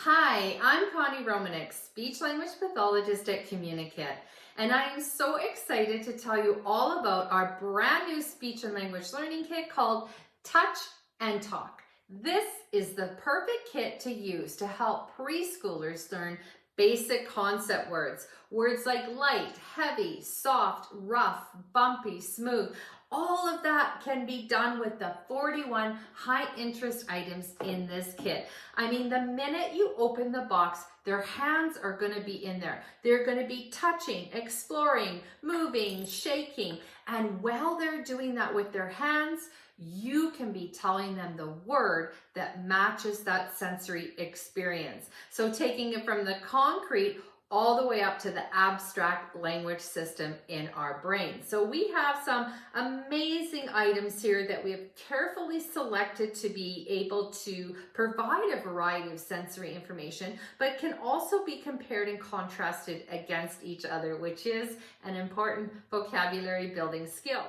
Hi, I'm Connie Romanek, speech language pathologist at Communicate, and I am so excited to tell you all about our brand new speech and language learning kit called Touch and Talk. This is the perfect kit to use to help preschoolers learn basic concept words. Words like light, heavy, soft, rough, bumpy, smooth. All of that can be done with the 41 high interest items in this kit. I mean, the minute you open the box, their hands are going to be in there. They're going to be touching, exploring, moving, shaking. And while they're doing that with their hands, you can be telling them the word that matches that sensory experience. So taking it from the concrete all the way up to the abstract language system in our brain. So we have some amazing items here that we have carefully selected to be able to provide a variety of sensory information, but can also be compared and contrasted against each other, which is an important vocabulary building skill.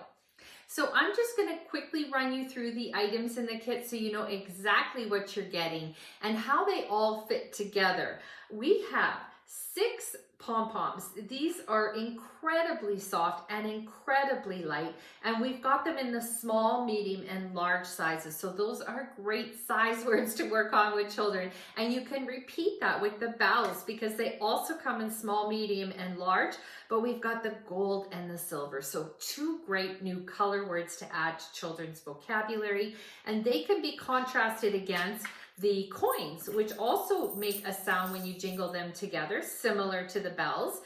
So I'm just going to quickly run you through the items in the kit so you know exactly what you're getting and how they all fit together. We have 6 pom-poms. These are incredibly soft and incredibly light, and we've got them in the small, medium, and large sizes. So those are great size words to work on with children. And you can repeat that with the bells because they also come in small, medium, and large, but we've got the gold and the silver. So 2 great new color words to add to children's vocabulary, and they can be contrasted against the coins, which also make a sound when you jingle them together, similar to the bells,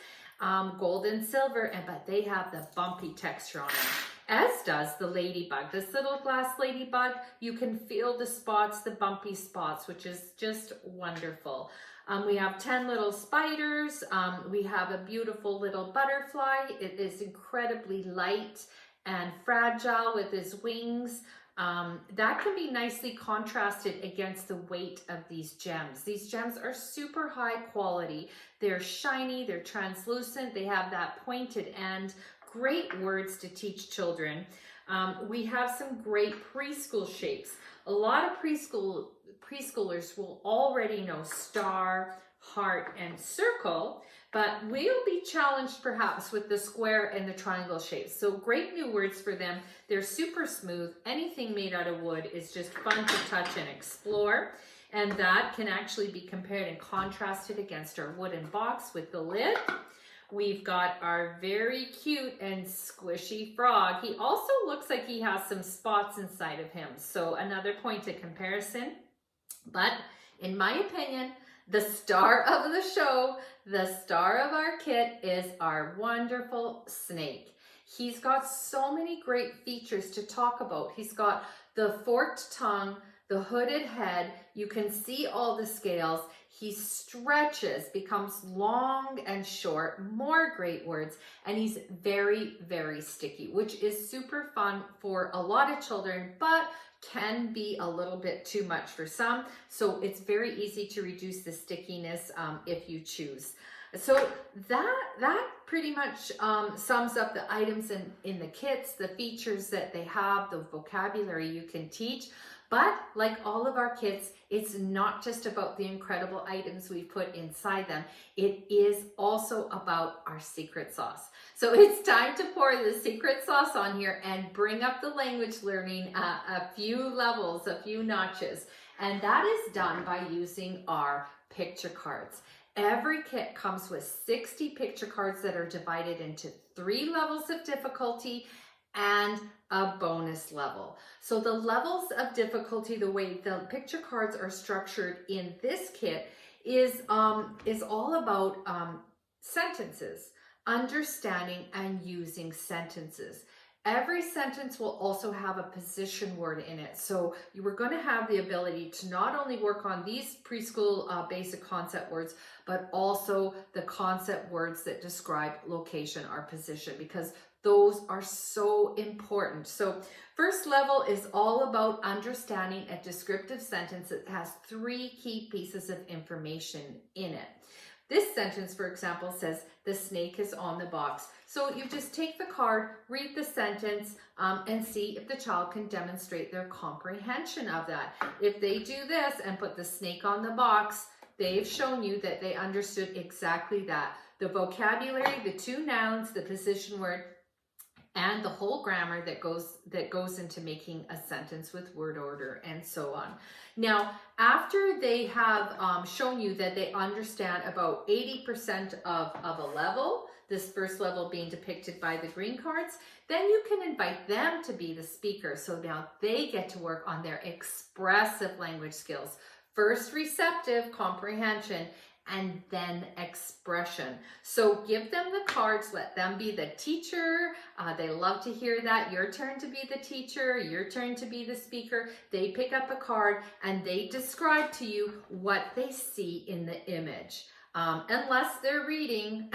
gold and silver, but they have the bumpy texture on them, as does the ladybug. This little glass ladybug, you can feel the spots, the bumpy spots, which is just wonderful. We have 10 little spiders. We have a beautiful little butterfly. It is incredibly light and fragile with its wings. That can be nicely contrasted against the weight of these gems. These gems are super high quality. They're shiny, they're translucent, they have that pointed end. Great words to teach children. We have some great preschool shapes. A lot of preschoolers will already know star, heart, and circle, but we'll be challenged perhaps with the square and the triangle shapes. So great new words for them. They're super smooth. Anything made out of wood is just fun to touch and explore. And that can actually be compared and contrasted against our wooden box with the lid. We've got our very cute and squishy frog. He also looks like he has some spots inside of him. So another point of comparison. But in my opinion, the star of the show, the star of our kit is our wonderful snake. He's got so many great features to talk about. He's got the forked tongue, the hooded head. You can see all the scales. He stretches, becomes long and short, more great words, and he's very, very sticky, which is super fun for a lot of children, but can be a little bit too much for some. So it's very easy to reduce the stickiness if you choose. So that pretty much sums up the items in the kits, the features that they have, the vocabulary you can teach. But like all of our kits, it's not just about the incredible items we've put inside them. It is also about our secret sauce. So it's time to pour the secret sauce on here and bring up the language learning a few levels, a few notches. And that is done by using our picture cards. Every kit comes with 60 picture cards that are divided into 3 levels of difficulty and a bonus level. So the levels of difficulty, the way the picture cards are structured in this kit is all about sentences, understanding and using sentences. Every sentence will also have a position word in it. So you are going to have the ability to not only work on these preschool basic concept words, but also the concept words that describe location or position, because those are so important. So first level is all about understanding a descriptive sentence that has 3 key pieces of information in it. This sentence, for example, says, the snake is on the box. So you just take the card, read the sentence, and see if the child can demonstrate their comprehension of that. If they do this and put the snake on the box, they've shown you that they understood exactly that. The vocabulary, the 2 nouns, the position word, and the whole grammar that goes into making a sentence with word order and so on. Now, after they have shown you that they understand about 80% of a level, this first level being depicted by the green cards, then you can invite them to be the speaker. So now they get to work on their expressive language skills. First, receptive comprehension, and then expression. So give them the cards, let them be the teacher. They love to hear that. Your turn to be the teacher, your turn to be the speaker. They pick up a card and they describe to you what they see in the image. Unless they're reading,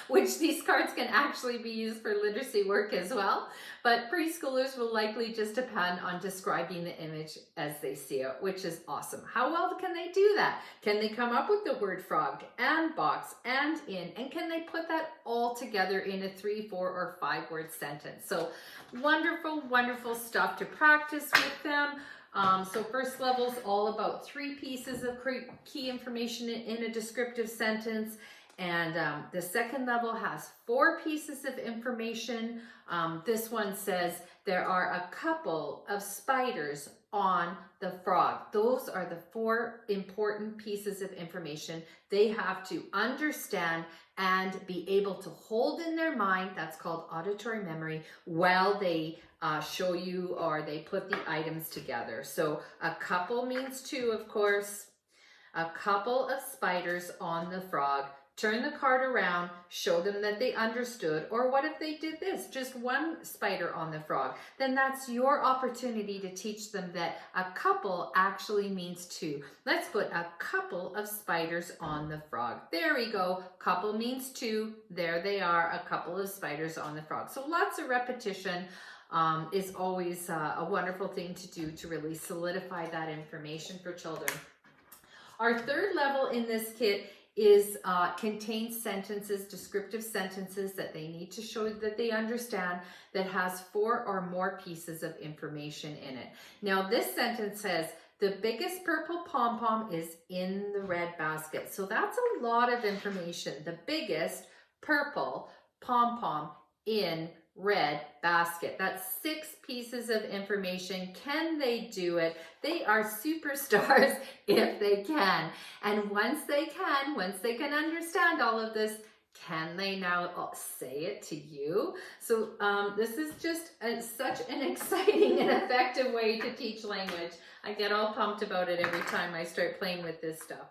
which these cards can actually be used for literacy work as well. But preschoolers will likely just depend on describing the image as they see it, which is awesome. How well can they do that? Can they come up with the word frog and box and in? And can they put that all together in a 3, 4, or 5 word sentence? So wonderful, wonderful stuff to practice with them. So first level is all about 3 pieces of key information in a descriptive sentence. And the second level has 4 pieces of information. This one says there are a couple of spiders on the frog. Those are the 4 important pieces of information they have to understand and be able to hold in their mind. That's called auditory memory, while they show you or they put the items together. So a couple means 2, of course. A couple of spiders on the frog. Turn the card around, show them that they understood. Or what if they did this? Just 1 spider on the frog. Then that's your opportunity to teach them that a couple actually means 2. Let's put a couple of spiders on the frog. There we go. Couple means 2. There they are, a couple of spiders on the frog. So lots of repetition is always a wonderful thing to do to really solidify that information for children. Our third level in this kit is contains sentences, descriptive sentences that they need to show that they understand, that has 4 or more pieces of information in it. Now this sentence says, the biggest purple pom-pom is in the red basket. So that's a lot of information. The biggest purple pom-pom in red basket. That's 6 pieces of information. Can they do it? They are superstars if they can. And once they can understand all of this, can they now say it to you? So this is just such an exciting and effective way to teach language. I get all pumped about it every time I start playing with this stuff.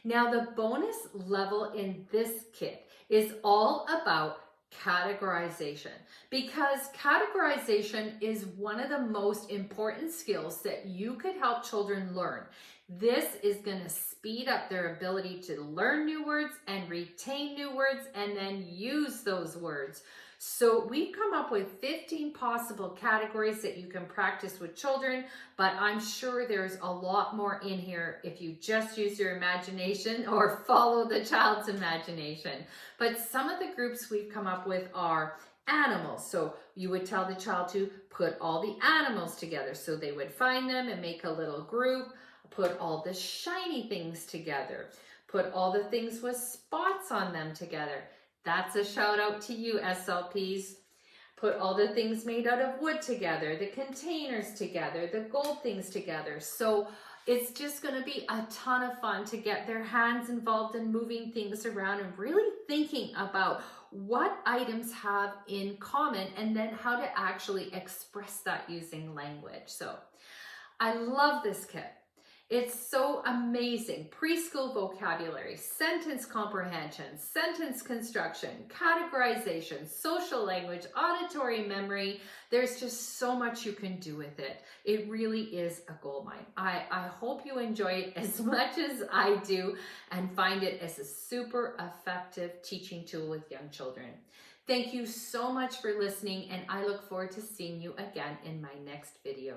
Now the bonus level in this kit is all about categorization, because categorization is one of the most important skills that you could help children learn. This is going to speed up their ability to learn new words and retain new words and then use those words. So we've come up with 15 possible categories that you can practice with children, but I'm sure there's a lot more in here if you just use your imagination or follow the child's imagination. But some of the groups we've come up with are animals. So you would tell the child to put all the animals together. So they would find them and make a little group, put all the shiny things together, put all the things with spots on them together. That's a shout out to you, SLPs. Put all the things made out of wood together, the containers together, the gold things together. So it's just going to be a ton of fun to get their hands involved in moving things around and really thinking about what items have in common and then how to actually express that using language. So I love this kit. It's so amazing. Preschool vocabulary, sentence comprehension, sentence construction, categorization, social language, auditory memory. There's just so much you can do with it. It really is a goldmine. I hope you enjoy it as much as I do and find it as a super effective teaching tool with young children. Thank you so much for listening, and I look forward to seeing you again in my next video.